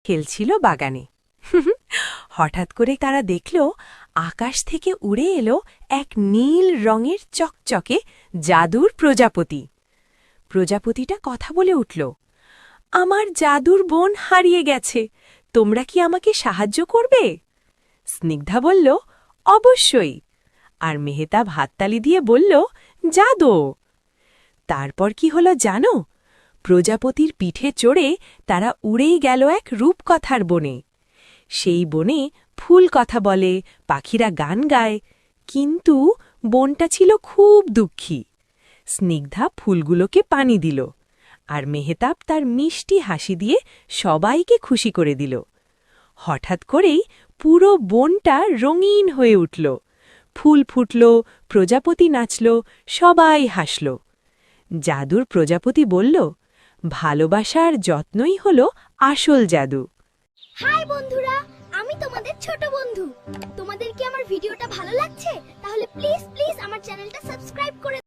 খেলছিল বাগানে। হঠাৎ করে তারা দেখল আকাশ থেকে উড়ে এলো এক নীল রঙের চকচকে জাদুর প্রজাপতি। প্রজাপতিটা কথা বলে উঠল, আমার জাদুর বোন হারিয়ে গেছে, তোমরা কি আমাকে সাহায্য করবে? স্নিগ্ধা বলল, অবশ্যই। আর মেহতাব হাততালি দিয়ে বলল, জাদু। তারপর কি হলো জানো? প্রজাপতির পিঠে চড়ে তারা উড়েই গেল এক রূপকথার বনে। সেই বনে ফুল কথা বলে, পাখিরা গান গায়, কিন্তু বনটা ছিল খুব দুঃখী। স্নিগ্ধা ফুলগুলোকে পানি দিল, আর মেহতাব তার মিষ্টি হাসি দিয়ে সবাইকে খুশি করে দিল। হঠাৎ করেই পুরো বনটা রঙিন হয়ে উঠল। ফুল ফুটল, প্রজাপতি নাচল, সবাই হাসল। জাদুর প্রজাপতি বলল, ভালোবাসার যত্নই হল আসল জাদু। হাই বন্ধুরা, আমি তোমাদের ছোট বন্ধু। তোমাদের কি আমার ভিডিওটা ভালো লাগছে? তাহলে প্লিজ আমার চ্যানেলটা সাবস্ক্রাইব করে